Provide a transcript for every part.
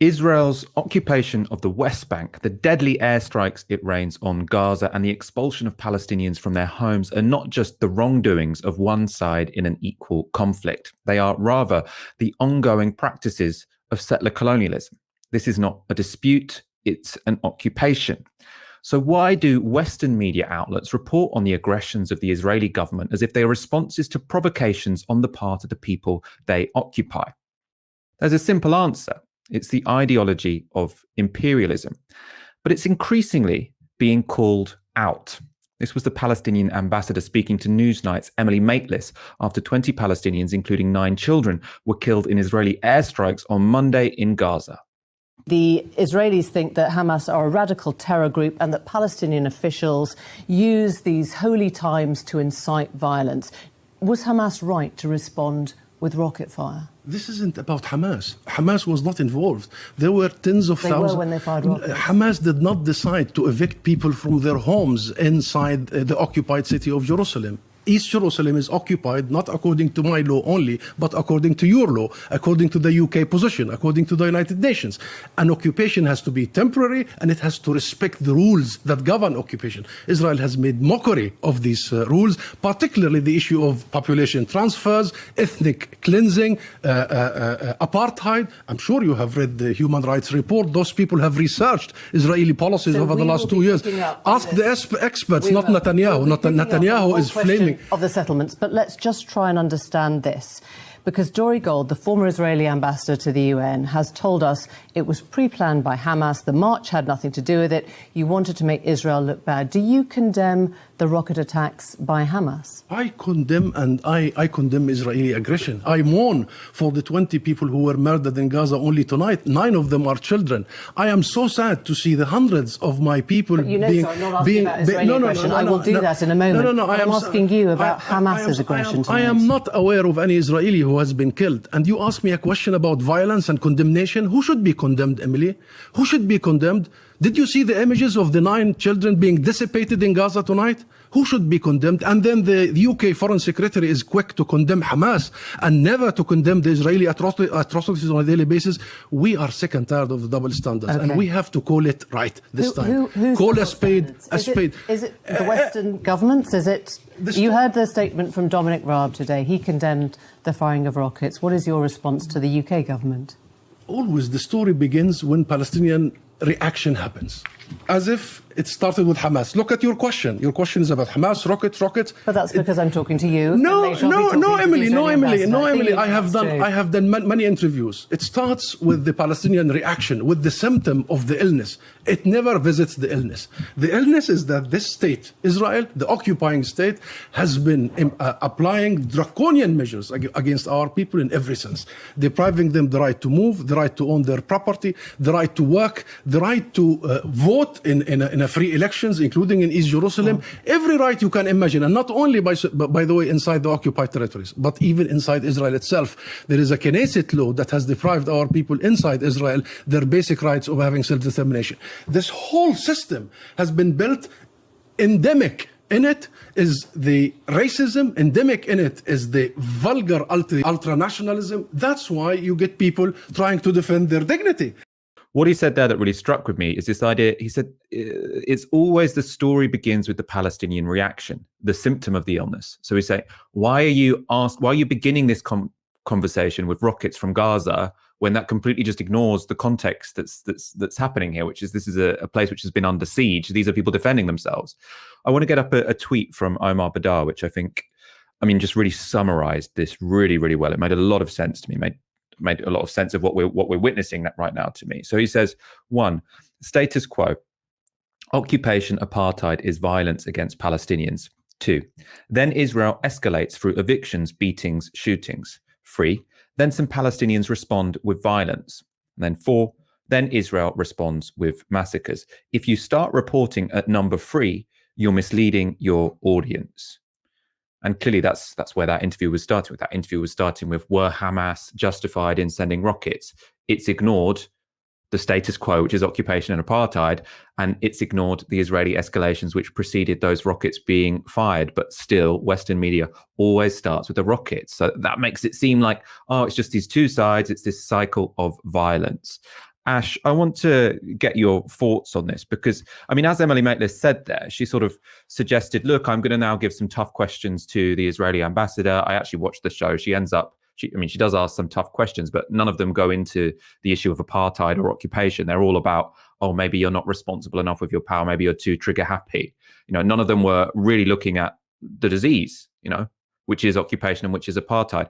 Israel's occupation of the West Bank, the deadly airstrikes it rains on Gaza, and the expulsion of Palestinians from their homes are not just the wrongdoings of one side in an equal conflict. They are rather the ongoing practices of settler colonialism. This is not a dispute, it's an occupation. So why do Western media outlets report on the aggressions of the Israeli government as if they are responses to provocations on the part of the people they occupy? There's a simple answer. It's the ideology of imperialism. But it's increasingly being called out. This was the Palestinian ambassador speaking to Newsnight's Emily Maitlis after 20 Palestinians, including 9 children, were killed in Israeli airstrikes on Monday in Gaza. The Israelis think that Hamas are a radical terror group and that Palestinian officials use these holy times to incite violence. Was Hamas right to respond with rocket fire? This isn't about Hamas. Hamas was not involved. There were tens of thousands. They were when they fired rockets. Hamas did not decide to evict people from their homes inside the occupied city of Jerusalem. East Jerusalem is occupied not according to my law only, but according to your law, according to the UK position, according to the United Nations. An occupation has to be temporary and it has to respect the rules that govern occupation. Israel has made mockery of these rules, particularly the issue of population transfers, ethnic cleansing, apartheid. I'm sure you have read the Human Rights Report. Those people have researched Israeli policies over the last 2 years. Ask the experts, not Netanyahu. Netanyahu is flaming of the settlements, but let's just try and understand this. Because Dori Gold, the former Israeli ambassador to the UN, has told us it was pre-planned by Hamas. The march had nothing to do with it. You wanted to make Israel look bad. Do you condemn the rocket attacks by Hamas? I condemn I condemn Israeli aggression. I mourn for the 20 people who were murdered in Gaza only tonight. 9 of them are children. I am so sad to see the hundreds of my people I'm not asking about Israeli aggression. I will do that in a moment. I'm asking you about Hamas's aggression tonight. I am not aware of any Israeli who has been killed. And you ask me a question about violence and condemnation. Who should be condemned, Emily? Who should be condemned? Did you see the images of the 9 children being dissipated in Gaza tonight? Who should be condemned? And then the UK Foreign Secretary is quick to condemn Hamas and never to condemn the Israeli atrocities on a daily basis. We are sick and tired of the double standards, and we have to call it right this time. Call a spade a spade. Is it the Western governments? Is it? You heard the statement from Dominic Raab today. He condemned the firing of rockets. What is your response to the UK government? Always the story begins when Palestinian reaction happens, as if it started with Hamas. Look at your question. Your question is about Hamas, rockets. But that's because I'm talking to you. No, Emily. I have done many interviews. It starts with the Palestinian reaction, with the symptom of the illness. It never visits the illness. The illness is that this state, Israel, the occupying state, has been applying draconian measures against our people in every sense, depriving them the right to move, the right to own their property, the right to work, the right to vote in a free elections, including in East Jerusalem, every right you can imagine, and not only by the way inside the occupied territories, but even inside Israel itself. There is a Knesset law that has deprived our people inside Israel their basic rights of having self-determination. This whole system has been built. Endemic in it is the racism, endemic in it is the vulgar ultra-nationalism. That's why you get people trying to defend their dignity. What he said there that really struck with me is this idea. He said, it's always the story begins with the Palestinian reaction, the symptom of the illness. So we say, why are you beginning this conversation with rockets from Gaza when that completely just ignores the context that's happening here, which is this is a place which has been under siege. These are people defending themselves. I want to get up a tweet from Omar Badar, which I think, just really summarized this really, really well. It made a lot of sense to me, made a lot of sense of what we're witnessing right now to me. So he says, 1, status quo, occupation, apartheid is violence against Palestinians. 2, then Israel escalates through evictions, beatings, shootings. 3, then some Palestinians respond with violence. And then 4, then Israel responds with massacres. If you start reporting at number 3, you're misleading your audience. And clearly that's where that interview was starting with. That interview was starting with, were Hamas justified in sending rockets? It's ignored the status quo, which is occupation and apartheid, and it's ignored the Israeli escalations which preceded those rockets being fired. But still, Western media always starts with the rockets. So that makes it seem like, it's just these two sides. It's this cycle of violence. Ash, I want to get your thoughts on this because, I mean, as Emily Maitlis said there, she sort of suggested, look, I'm going to now give some tough questions to the Israeli ambassador. I actually watched the show. She ends up, she does ask some tough questions, but none of them go into the issue of apartheid or occupation. They're all about, oh, maybe you're not responsible enough with your power. Maybe you're too trigger happy. None of them were really looking at the disease, which is occupation and which is apartheid.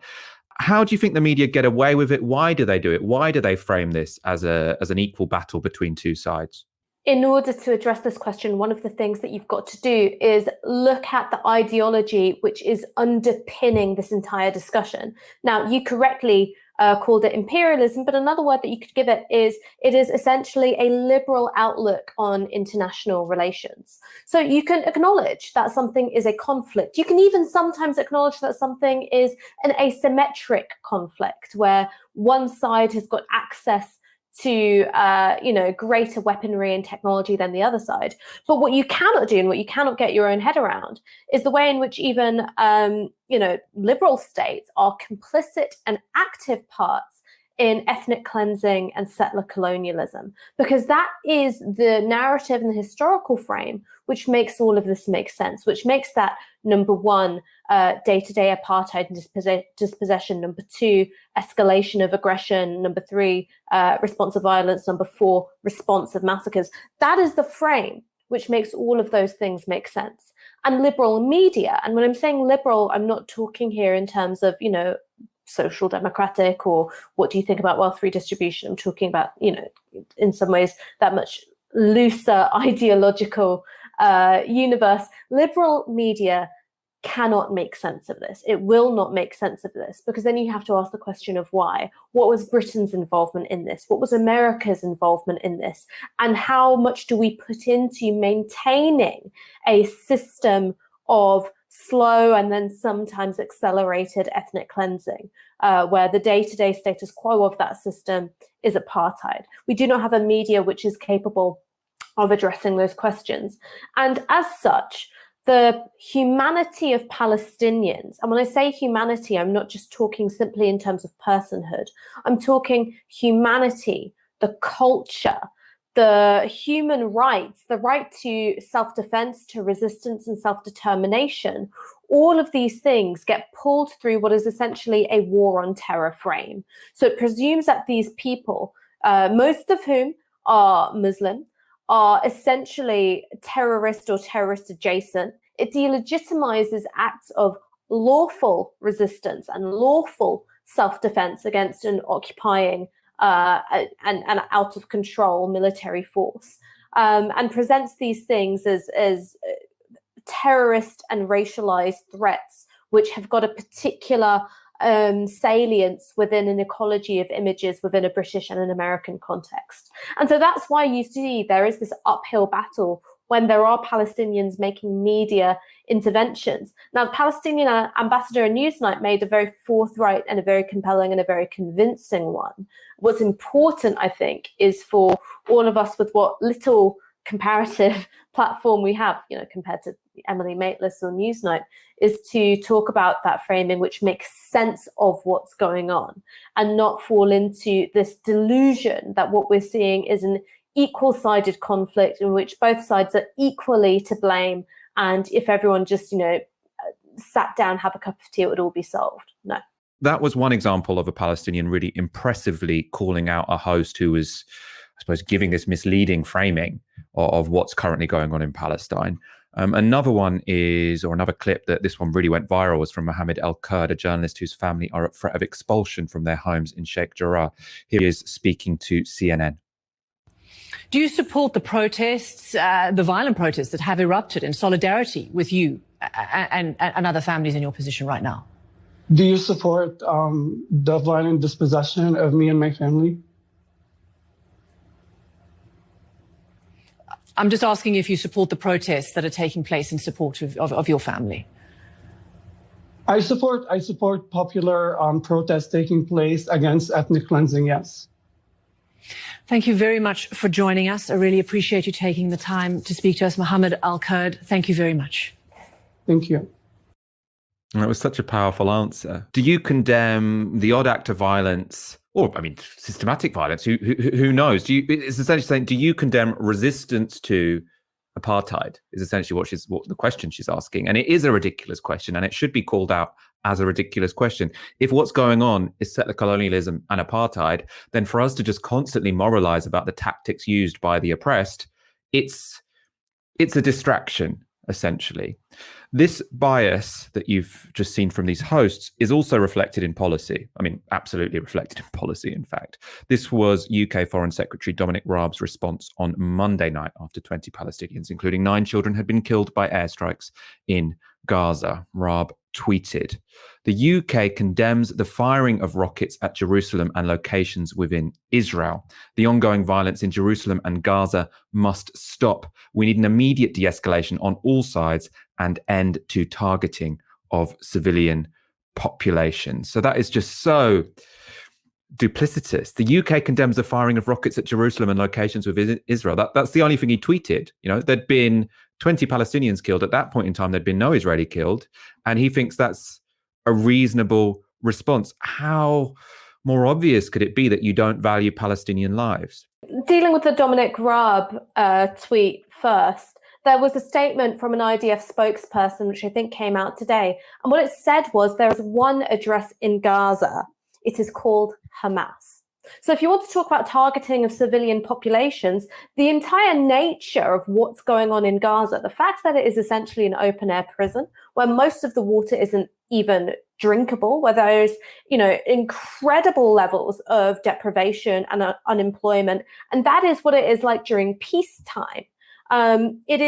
How do you think the media get away with it? Why do they do it? Why do they frame this as an equal battle between two sides? In order to address this question, one of the things that you've got to do is look at the ideology which is underpinning this entire discussion. Now, you correctly called it imperialism, but another word that you could give it is essentially a liberal outlook on international relations. So you can acknowledge that something is a conflict. You can even sometimes acknowledge that something is an asymmetric conflict where one side has got access to greater weaponry and technology than the other side. But what you cannot do and what you cannot get your own head around is the way in which even liberal states are complicit and active parts in ethnic cleansing and settler colonialism, because that is the narrative and the historical frame which makes all of this make sense, which makes that, number one, day-to-day apartheid and dispossession, number two, escalation of aggression, number three, response of violence, number four, response of massacres. That is the frame which makes all of those things make sense. And liberal media, and when I'm saying liberal, I'm not talking here in terms of, social democratic or what do you think about wealth redistribution. I'm talking about, in some ways that much looser ideological universe. Liberal media cannot make sense of this. It will not make sense of this, because then you have to ask the question of why. What was Britain's involvement in this? What was America's involvement in this? And how much do we put into maintaining a system of slow and then sometimes accelerated ethnic cleansing, where the day-to-day status quo of that system is apartheid? We do not have a media which is capable of addressing those questions. And as such, the humanity of Palestinians, and when I say humanity, I'm not just talking simply in terms of personhood. I'm talking humanity, the culture, the human rights, the right to self-defense, to resistance and self-determination. All of these things get pulled through what is essentially a war on terror frame. So it presumes that these people, most of whom are Muslim, are essentially terrorist or terrorist adjacent. It delegitimizes acts of lawful resistance and lawful self-defense against an occupying and out of control military force, and presents these things as terrorist and racialized threats, which have got a particular salience within an ecology of images within a British and an American context. And so that's why you see there is this uphill battle when there are Palestinians making media interventions. Now, the Palestinian ambassador in Newsnight made a very forthright and a very compelling and a very convincing one. What's important, I think, is for all of us with what little comparative platform we have, compared to Emily Maitlis or Newsnight, is to talk about that framing which makes sense of what's going on and not fall into this delusion that what we're seeing is an equal-sided conflict in which both sides are equally to blame, and if everyone just, sat down, have a cup of tea, it would all be solved. No. That was one example of a Palestinian really impressively calling out a host who was, I suppose, giving this misleading framing of what's currently going on in Palestine. Another one is, or another clip that this one really went viral, was from Mohammed Al-Kurd, a journalist whose family are at threat of expulsion from their homes in Sheikh Jarrah. He is speaking to CNN. Do you support the protests, the violent protests that have erupted, in solidarity with you and other families in your position right now? Do you support the violent dispossession of me and my family? I'm just asking if you support the protests that are taking place in support of your family. I support popular protests taking place against ethnic cleansing, yes. Thank you very much for joining us. I really appreciate you taking the time to speak to us. Mohammed Al-Kurd, thank you very much. Thank you. That was such a powerful answer. Do you condemn the odd act of violence, or I mean, systematic violence? Who knows? It's essentially saying, do you condemn resistance to apartheid? Is essentially what the question she's asking, and it is a ridiculous question, and it should be called out as a ridiculous question. If what's going on is settler colonialism and apartheid, then for us to just constantly moralize about the tactics used by the oppressed, it's a distraction, essentially. This bias that you've just seen from these hosts is also reflected in policy. I mean, absolutely reflected in policy, in fact. This was UK Foreign Secretary Dominic Raab's response on Monday night after 20 Palestinians, including 9 children, had been killed by airstrikes in Gaza. Raab tweeted, "The UK condemns the firing of rockets at Jerusalem and locations within Israel. The ongoing violence in Jerusalem and Gaza must stop. We need an immediate de-escalation on all sides and end to targeting of civilian populations." So that is just so duplicitous. The UK condemns the firing of rockets at Jerusalem and locations within Israel. That's the only thing he tweeted. You know, there'd been 20 Palestinians killed. At that point in time, there'd been no Israeli killed. And he thinks that's a reasonable response. How more obvious could it be that you don't value Palestinian lives? Dealing with the Dominic Raab tweet first, there was a statement from an IDF spokesperson, which I think came out today. And what it said was there is one address in Gaza. It is called Hamas. So if you want to talk about targeting of civilian populations, the entire nature of what's going on in Gaza, the fact that it is essentially an open air prison where most of the water isn't even drinkable, where there's, incredible levels of deprivation and unemployment. And that is what it is like during peacetime. It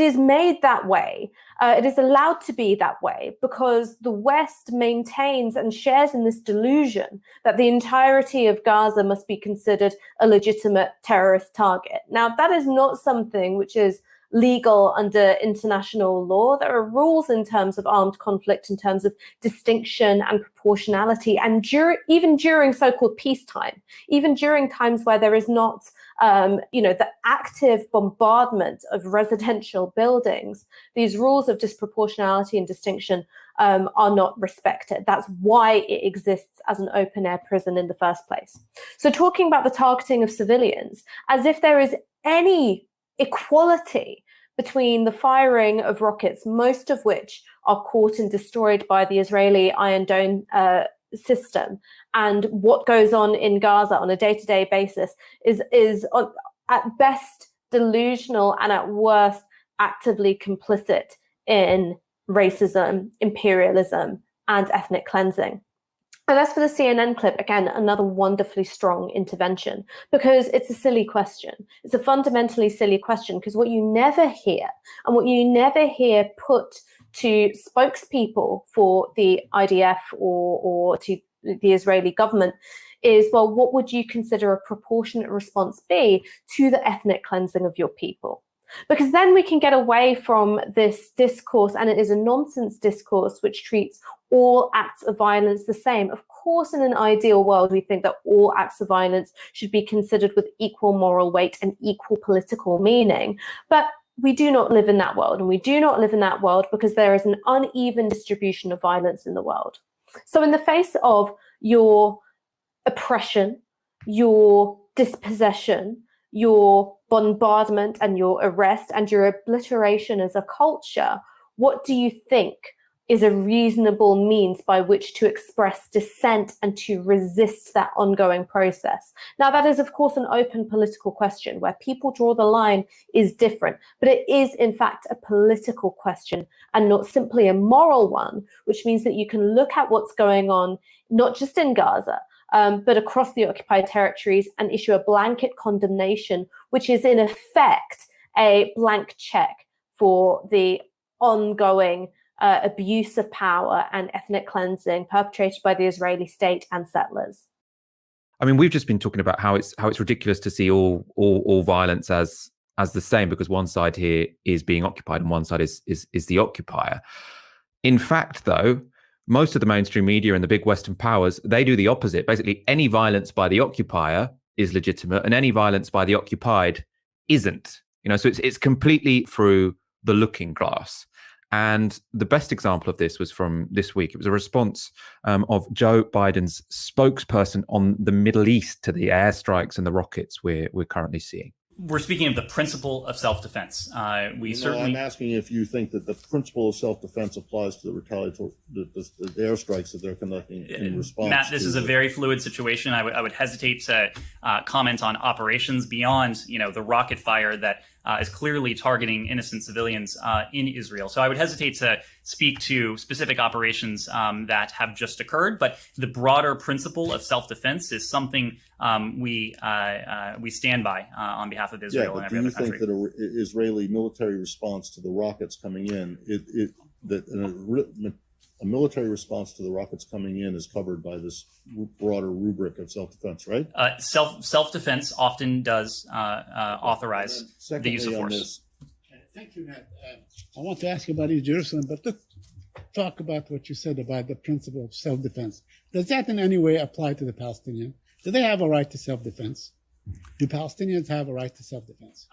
is made that way. It is allowed to be that way because the West maintains and shares in this delusion that the entirety of Gaza must be considered a legitimate terrorist target. Now, that is not something which is legal under international law. There are rules in terms of armed conflict, in terms of distinction and proportionality, and even during so-called peacetime, even during times where there is not the active bombardment of residential buildings, these rules of disproportionality and distinction are not respected. That's why it exists as an open-air prison in the first place. So talking about the targeting of civilians, as if there is any equality between the firing of rockets, most of which are caught and destroyed by the Israeli Iron Dome system, and what goes on in Gaza on a day-to-day basis is at best delusional and at worst actively complicit in racism, imperialism, and ethnic cleansing. And as for the CNN clip, again, another wonderfully strong intervention, because it's a silly question. It's a fundamentally silly question, because what you never hear, and what you never hear put to spokespeople for the IDF or to the Israeli government is, well, what would you consider a proportionate response be to the ethnic cleansing of your people? Because then we can get away from this discourse, and it is a nonsense discourse which treats all acts of violence the same. Of course, in an ideal world, we think that all acts of violence should be considered with equal moral weight and equal political meaning. But we do not live in that world, and we do not live in that world because there is an uneven distribution of violence in the world. So in the face of your oppression, your dispossession, your bombardment and your arrest and your obliteration as a culture, what do you think is a reasonable means by which to express dissent and to resist that ongoing process? Now, that is, of course, an open political question. Where people draw the line is different, but it is, in fact, a political question and not simply a moral one, which means that you can look at what's going on, not just in Gaza, but across the occupied territories, and issue a blanket condemnation, which is in effect a blank check for the ongoing abuse of power and ethnic cleansing perpetrated by the Israeli state and settlers. I mean, we've just been talking about how it's ridiculous to see all violence as the same, because one side here is being occupied and one side is the occupier. In fact, though, most of the mainstream media and the big Western powers, they do the opposite. Basically, any violence by the occupier is legitimate, and any violence by the occupied isn't. So it's completely through the looking glass. And the best example of this was from this week. It was a response of Joe Biden's spokesperson on the Middle East to the airstrikes and the rockets we're currently seeing. We're speaking of the principle of self-defense. I'm asking if you think that the principle of self-defense applies to the retaliatory, the airstrikes that they're conducting in response. Matt, this is a very fluid situation. I would hesitate to comment on operations beyond, the rocket fire that is clearly targeting innocent civilians in Israel. So I would hesitate to speak to specific operations that have just occurred. But the broader principle of self-defense is something we stand by on behalf of Israel and every other country. Do you think that an Israeli military response to the rockets coming in, a military response to the rockets coming in is covered by this broader rubric of self-defense, right? Self-defense often does authorize the use of force. Thank you, Matt. I want to ask you about East Jerusalem, but let's talk about what you said about the principle of self-defense. Does that in any way apply to the Palestinians? Do they have a right to self-defense? Do Palestinians have a right to self-defense?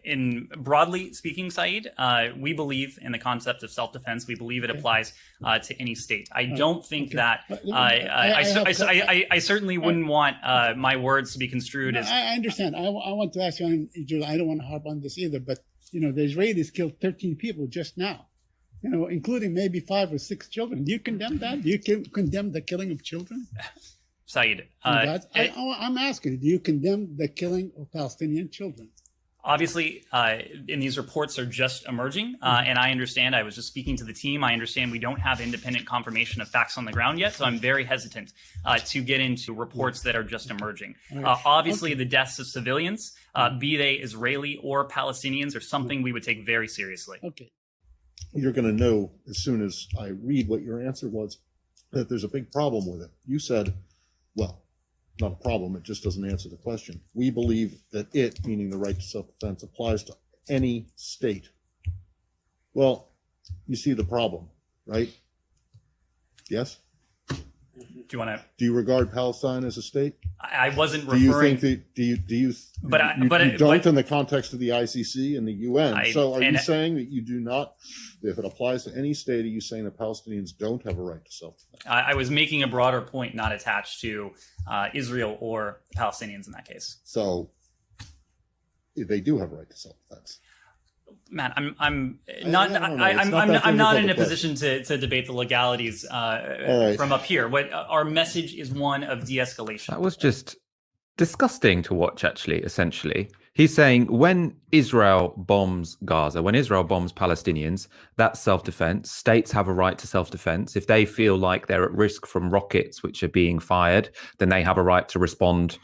In broadly speaking, Saeed, we believe in the concept of self-defense. We believe it applies to any state. I don't think that I certainly wouldn't want my words to be construed as. I understand. I want to ask you, I don't want to harp on this either, but the Israelis killed 13 people just now, including maybe 5 or 6 children. Do you condemn that? Do you condemn the killing of children? Saeed, I'm asking, do you condemn the killing of Palestinian children? Obviously, and these reports are just emerging, and I understand, I was just speaking to the team, I understand we don't have independent confirmation of facts on the ground yet, so I'm very hesitant to get into reports that are just emerging. Obviously, the deaths of civilians, be they Israeli or Palestinians, are something we would take very seriously. Okay. You're going to know as soon as I read what your answer was that there's a big problem with it. You said, well, not a problem, it just doesn't answer the question. We believe that it, meaning the right to self-defense, applies to any state. Well, you see the problem, right? Yes? Do you regard Palestine as a state? I wasn't referring. Do you think that you don't in the context of the ICC and the UN? So are you saying that you do not, if it applies to any state, are you saying that Palestinians don't have a right to self-defense? I was making a broader point, not attached to Israel or the Palestinians in that case. So they do have a right to self-defense. Matt, I'm not in a position to debate the legalities from up here. What our message is one of de-escalation. That was just disgusting to watch, actually, essentially. He's saying when Israel bombs Gaza, when Israel bombs Palestinians, that's self-defense. States have a right to self-defense. If they feel like they're at risk from rockets which are being fired, then they have a right to respond,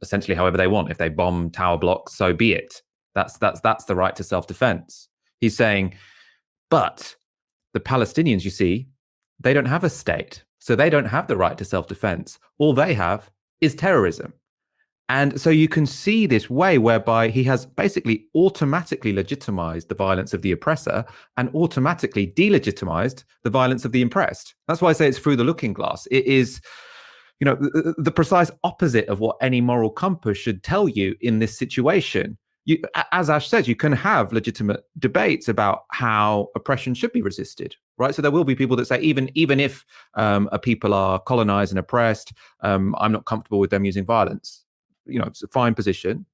essentially however they want. If they bomb tower blocks, so be it. That's the right to self-defense. He's saying, but the Palestinians, you see, they don't have a state, so they don't have the right to self-defense. All they have is terrorism. And so you can see this way whereby he has basically automatically legitimized the violence of the oppressor and automatically delegitimized the violence of the oppressed. That's why I say it's through the looking glass. It is, the precise opposite of what any moral compass should tell you in this situation. As Ash says, you can have legitimate debates about how oppression should be resisted, right? So there will be people that say, even if a people are colonized and oppressed, I'm not comfortable with them using violence. It's a fine position.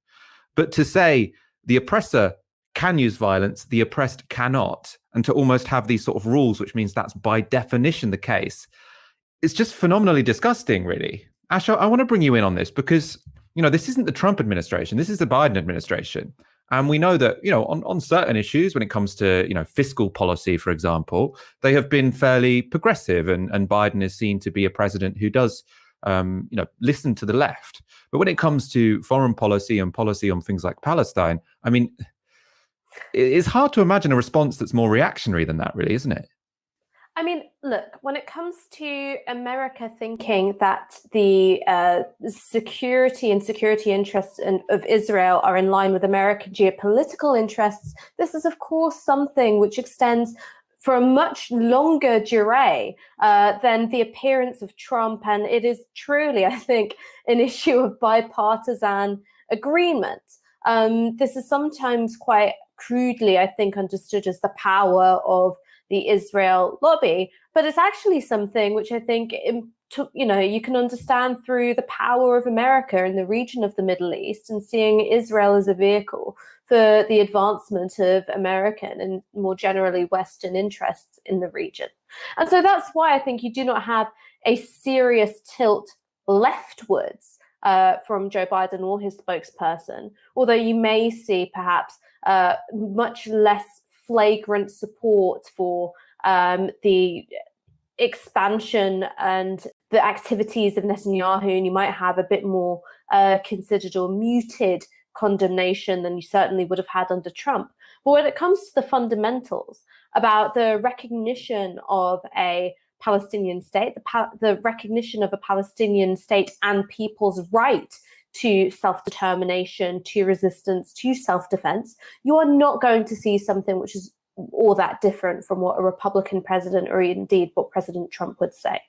But to say the oppressor can use violence, the oppressed cannot, and to almost have these sort of rules, which means that's by definition the case, it's just phenomenally disgusting, really. Ash, I want to bring you in on this because this isn't the Trump administration. This is the Biden administration. And we know that, on certain issues, when it comes to, fiscal policy, for example, they have been fairly progressive. And Biden is seen to be a president who does, listen to the left. But when it comes to foreign policy and policy on things like Palestine, I mean, it's hard to imagine a response that's more reactionary than that, really, isn't it? I mean, look, when it comes to America thinking that the security interests of Israel are in line with American geopolitical interests, this is, of course, something which extends for a much longer durée than the appearance of Trump. And it is truly, I think, an issue of bipartisan agreement. This is sometimes quite crudely, I think, understood as the power of the Israel lobby, but it's actually something which I think you can understand through the power of America in the region of the Middle East, and seeing Israel as a vehicle for the advancement of American and more generally Western interests in the region. And so that's why I think you do not have a serious tilt leftwards from Joe Biden or his spokesperson, although you may see perhaps much less flagrant support for the expansion and the activities of Netanyahu, and you might have a bit more considered or muted condemnation than you certainly would have had under Trump. But when it comes to the fundamentals about the recognition of a Palestinian state, the recognition of a Palestinian state and people's right to self-determination, to resistance, to self-defense, you are not going to see something which is all that different from what a Republican president or indeed what President Trump would say.